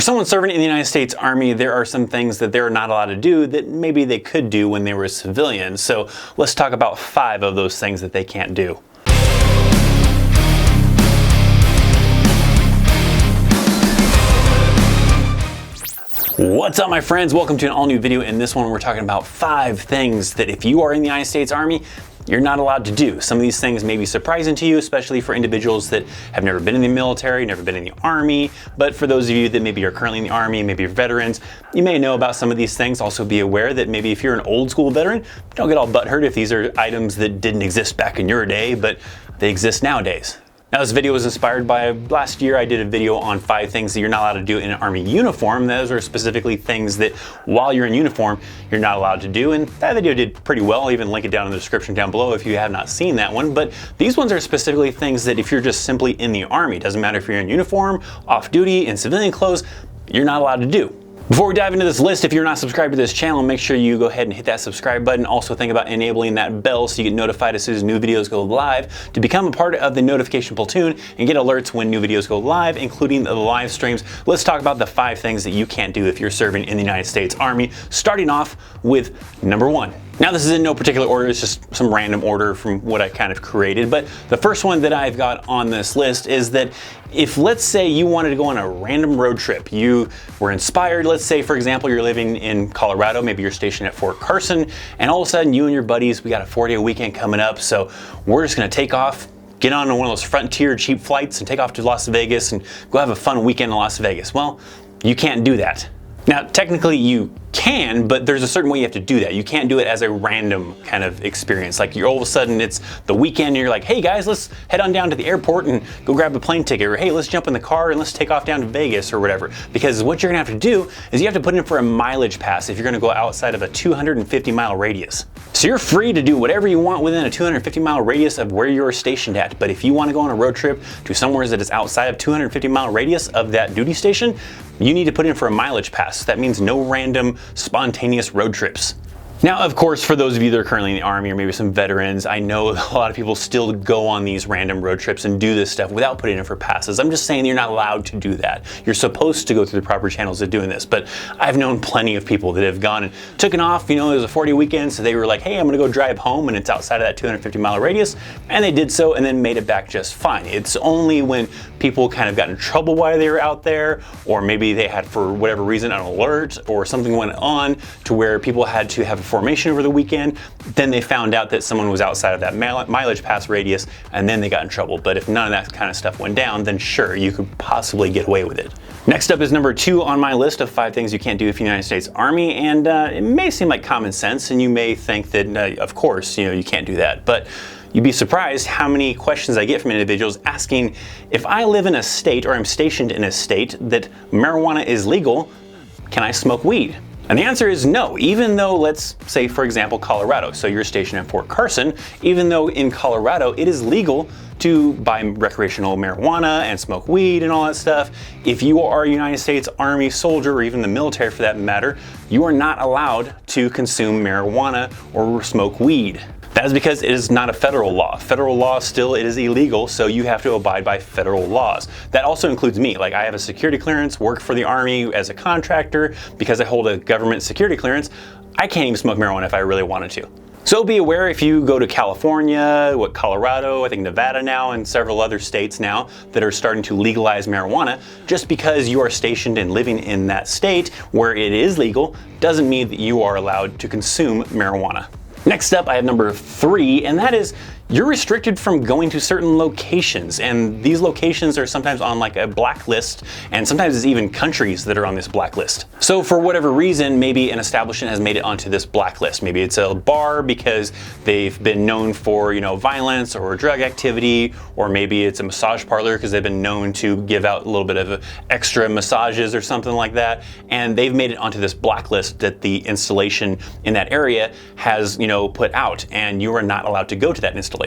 someone serving in the United States Army, there are some things that they're not allowed to do that maybe they could do when they were a civilian. So let's talk about 5 of those things that they can't do. What's up, my friends? Welcome to an all new video. In this one, we're talking about 5 things that if you are in the United States Army, you're not allowed to do. Some of these things may be surprising to you, especially for individuals that have never been in the military, never been in the Army. But for those of you that maybe are currently in the Army, maybe you're veterans, you may know about some of these things. Also be aware that maybe if you're an old school veteran, don't get all butthurt if these are items that didn't exist back in your day, but they exist nowadays. Now, this video was inspired by last year I did a video on 5 things that you're not allowed to do in an Army uniform. Those are specifically things that while you're in uniform, you're not allowed to do. And that video did pretty well. I'll even link it down in the description down below if you have not seen that one. But these ones are specifically things that if you're just simply in the Army, doesn't matter if you're in uniform, off duty, in civilian clothes, you're not allowed to do. Before we dive into this list, if you're not subscribed to this channel, make sure you go ahead and hit that subscribe button. Also think about enabling that bell so you get notified as soon as new videos go live to become a part of the notification platoon and get alerts when new videos go live, including the live streams. Let's talk about the 5 things that you can't do if you're serving in the United States Army, starting off with number 1. Now, this is in no particular order, it's just some random order from what I kind of created, but the first one that I've got on this list is that if, let's say, you wanted to go on a random road trip, you were inspired, let's say, for example, you're living in Colorado, maybe you're stationed at Fort Carson, and all of a sudden you and your buddies, we got a 4-day weekend coming up, so we're just gonna take off, get on one of those Frontier cheap flights and take off to Las Vegas and go have a fun weekend in Las Vegas. Well, you can't do that. Now, technically you can, but there's a certain way you have to do that. You can't do it as a random kind of experience. Like you're all of a sudden it's the weekend and you're like, hey guys, let's head on down to the airport and go grab a plane ticket, or hey, let's jump in the car and let's take off down to Vegas or whatever. Because what you're gonna have to do is you have to put in for a mileage pass if you're gonna go outside of a 250-mile radius. So you're free to do whatever you want within a 250-mile radius of where you're stationed at. But if you want to go on a road trip to somewhere that is outside of 250-mile radius of that duty station, you need to put in for a mileage pass. That means no random spontaneous road trips. Now, of course, for those of you that are currently in the Army or maybe some veterans, I know a lot of people still go on these random road trips and do this stuff without putting in for passes. I'm just saying you're not allowed to do that. You're supposed to go through the proper channels of doing this, but I've known plenty of people that have gone and taken off, you know, it was a 40 weekend, so they were like, hey, I'm gonna go drive home and it's outside of that 250-mile radius, and they did so and then made it back just fine. It's only when people kind of got in trouble while they were out there, or maybe they had, for whatever reason, an alert or something went on to where people had to have a formation over the weekend, then they found out that someone was outside of that mileage pass radius and then they got in trouble. But if none of that kind of stuff went down, then sure, you could possibly get away with it. Next up is number 2 on my list of 5 things you can't do if you're in the United States Army, and it may seem like common sense and you may think that of course, you know, you can't do that, but you'd be surprised how many questions I get from individuals asking, if I live in a state or I'm stationed in a state that marijuana is legal, can I smoke weed? And the answer is no, even though, let's say, for example, Colorado. So you're stationed at Fort Carson, even though in Colorado it is legal to buy recreational marijuana and smoke weed and all that stuff. If you are a United States Army soldier, or even the military for that matter, you are not allowed to consume marijuana or smoke weed. That is because it is not a federal law. Federal law still, it is illegal, so you have to abide by federal laws. That also includes me. Like, I have a security clearance, work for the Army as a contractor. Because I hold a government security clearance, I can't even smoke marijuana if I really wanted to. So be aware if you go to California, Colorado, I think Nevada now, and several other states now that are starting to legalize marijuana, just because you are stationed and living in that state where it is legal, doesn't mean that you are allowed to consume marijuana. Next up, I have number 3, and that is you're restricted from going to certain locations, and these locations are sometimes on like a blacklist, and sometimes it's even countries that are on this blacklist. So for whatever reason, maybe an establishment has made it onto this blacklist. Maybe it's a bar because they've been known for, you know, violence or drug activity, or maybe it's a massage parlor because they've been known to give out a little bit of extra massages or something like that, and they've made it onto this blacklist that the installation in that area has, you know, put out, and you are not allowed to go to that installation.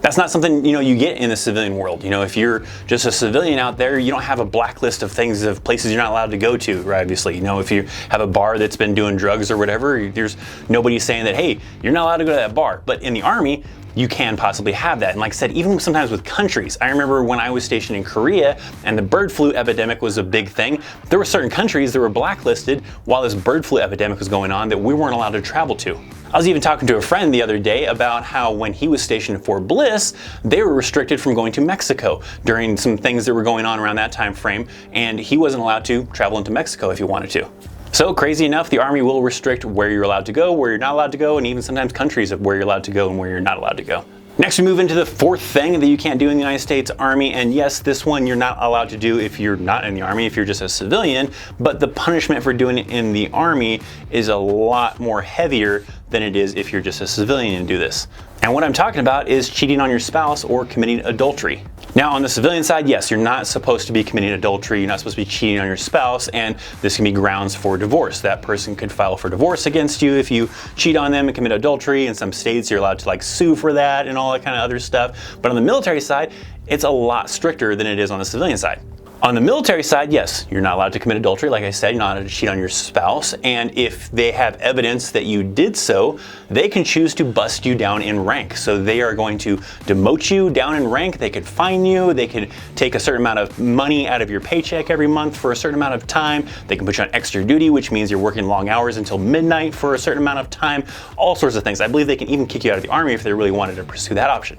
That's not something, you know, you get in the civilian world. You know, if you're just a civilian out there, you don't have a blacklist of things, of places you're not allowed to go to, right? Obviously. You know, if you have a bar that's been doing drugs or whatever, there's nobody saying that, hey, you're not allowed to go to that bar. But in the Army, you can possibly have that. And like I said, even sometimes with countries, I remember when I was stationed in Korea and the bird flu epidemic was a big thing, there were certain countries that were blacklisted while this bird flu epidemic was going on that we weren't allowed to travel to. I was even talking to a friend the other day about how when he was stationed in Fort Bliss, they were restricted from going to Mexico during some things that were going on around that time frame, and he wasn't allowed to travel into Mexico if he wanted to. So crazy enough, the Army will restrict where you're allowed to go, where you're not allowed to go, and even sometimes countries of where you're allowed to go and where you're not allowed to go. Next, we move into the fourth thing that you can't do in the United States Army, and yes, this one you're not allowed to do if you're not in the Army, if you're just a civilian, but the punishment for doing it in the Army is a lot more heavier than it is if you're just a civilian and do this. And what I'm talking about is cheating on your spouse or committing adultery. Now, on the civilian side, yes, you're not supposed to be committing adultery, you're not supposed to be cheating on your spouse, and this can be grounds for divorce. That person could file for divorce against you if you cheat on them and commit adultery. In some states, you're allowed to like sue for that and all that kind of other stuff. But on the military side, it's a lot stricter than it is on the civilian side. On the military side, yes, you're not allowed to commit adultery. Like I said, you're not allowed to cheat on your spouse. And if they have evidence that you did so, they can choose to bust you down in rank. So they are going to demote you down in rank. They could fine you. They could take a certain amount of money out of your paycheck every month for a certain amount of time. They can put you on extra duty, which means you're working long hours until midnight for a certain amount of time. All sorts of things. I believe they can even kick you out of the Army if they really wanted to pursue that option.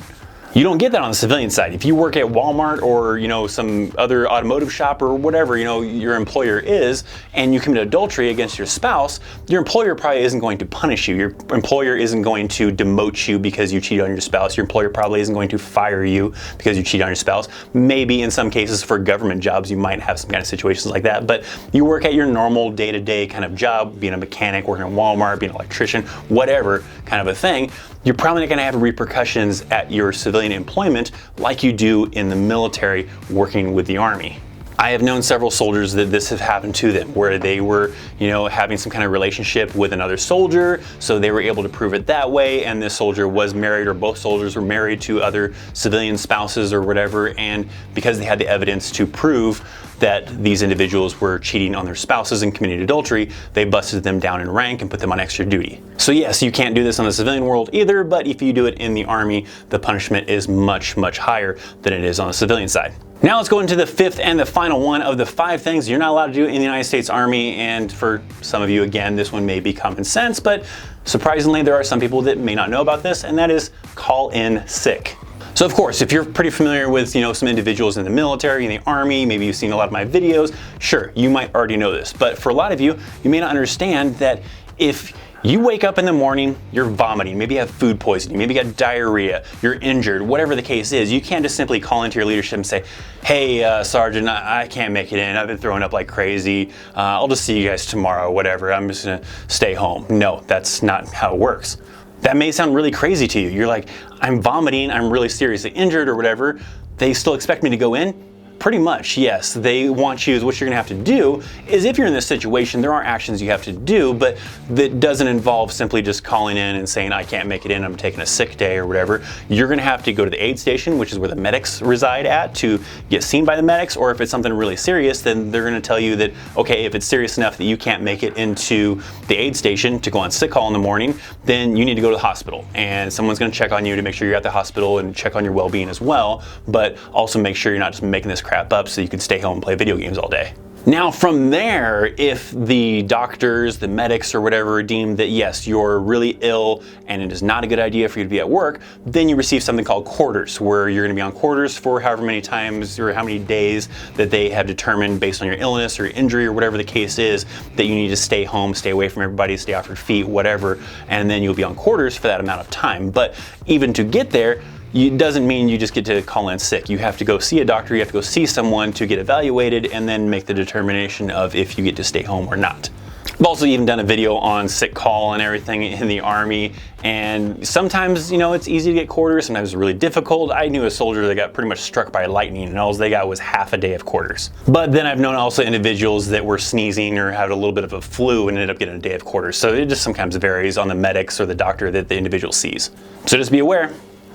You don't get that on the civilian side. If you work at Walmart or, some other automotive shop or whatever, your employer is, and you commit adultery against your spouse, your employer probably isn't going to punish you. Your employer isn't going to demote you because you cheated on your spouse. Your employer probably isn't going to fire you because you cheated on your spouse. Maybe in some cases for government jobs, you might have some kind of situations like that, but you work at your normal day-to-day kind of job, being a mechanic, working at Walmart, being an electrician, whatever kind of a thing, you're probably not going to have repercussions at your civilian employment like you do in the military working with the Army. I have known several soldiers that this has happened to them, where they were, having some kind of relationship with another soldier, so they were able to prove it that way, and this soldier was married, or both soldiers were married to other civilian spouses or whatever, and because they had the evidence to prove that these individuals were cheating on their spouses and committing adultery, they busted them down in rank and put them on extra duty. So yes, you can't do this on the civilian world either, but if you do it in the Army, the punishment is much, much higher than it is on the civilian side. Now let's go into the fifth and the final one of the 5 things you're not allowed to do in the United States Army, and for some of you, again, this one may be common sense, but surprisingly, there are some people that may not know about this, and that is call in sick. So of course, if you're pretty familiar with, some individuals in the military, in the Army, maybe you've seen a lot of my videos, sure, you might already know this. But for a lot of you, you may not understand that if you wake up in the morning, you're vomiting, maybe you have food poisoning, maybe you got diarrhea, you're injured, whatever the case is, you can't just simply call into your leadership and say, hey, Sergeant, I can't make it in, I've been throwing up like crazy, I'll just see you guys tomorrow, whatever, I'm just gonna stay home. No, that's not how it works. That may sound really crazy to you. You're like, I'm vomiting, I'm really seriously injured or whatever. They still expect me to go in? Pretty much, yes. They want you, what you're gonna have to do is, if you're in this situation, there are actions you have to do, but that doesn't involve simply just calling in and saying, I can't make it in, I'm taking a sick day or whatever. You're gonna have to go to the aid station, which is where the medics reside at, to get seen by the medics, or if it's something really serious, then they're gonna tell you that, okay, if it's serious enough that you can't make it into the aid station to go on sick call in the morning, then you need to go to the hospital. And someone's gonna check on you to make sure you're at the hospital and check on your well-being as well, but also make sure you're not just making this crap up so you can stay home and play video games all day. Now from there, if the doctors, the medics or whatever deem that yes, you're really ill and it is not a good idea for you to be at work, then you receive something called quarters, where you're gonna be on quarters for however many times or how many days that they have determined based on your illness or injury or whatever the case is, that you need to stay home, stay away from everybody, stay off your feet, whatever, and then you'll be on quarters for that amount of time. But even to get there, it doesn't mean you just get to call in sick. You have to go see a doctor, you have to go see someone to get evaluated and then make the determination of if you get to stay home or not. I've also even done a video on sick call and everything in the Army, and sometimes, it's easy to get quarters, sometimes it's really difficult. I knew a soldier that got pretty much struck by lightning and all they got was half a day of quarters. But then I've known also individuals that were sneezing or had a little bit of a flu and ended up getting a day of quarters. So it just sometimes varies on the medics or the doctor that the individual sees. So just be aware.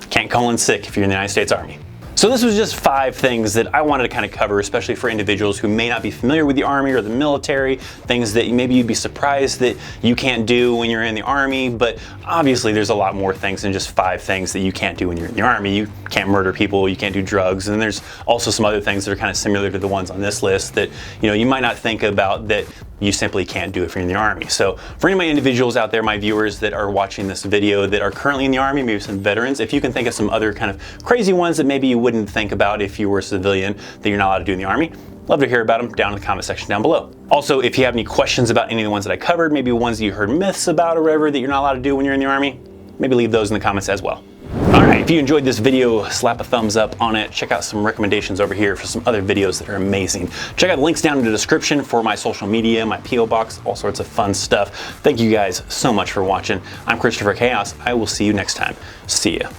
Can't call in sick if you're in the United States Army. So this was just 5 things that I wanted to kind of cover, especially for individuals who may not be familiar with the Army or the military, things that maybe you'd be surprised that you can't do when you're in the Army, but obviously there's a lot more things than just 5 things that you can't do when you're in the Army. You can't murder people, you can't do drugs, and there's also some other things that are kind of similar to the ones on this list that you might not think about that you simply can't do if you're in the Army. So for any of my individuals out there, my viewers that are watching this video that are currently in the Army, maybe some veterans, if you can think of some other kind of crazy ones that maybe you wouldn't think about if you were a civilian that you're not allowed to do in the Army, love to hear about them down in the comment section down below. Also, if you have any questions about any of the ones that I covered, maybe ones that you heard myths about or whatever that you're not allowed to do when you're in the Army, maybe leave those in the comments as well. Alright, if you enjoyed this video, slap a thumbs up on it. Check out some recommendations over here for some other videos that are amazing. Check out the links down in the description for my social media, my P.O. box, all sorts of fun stuff. Thank you guys so much for watching. I'm ThatChrisChaos. I will see you next time. See ya.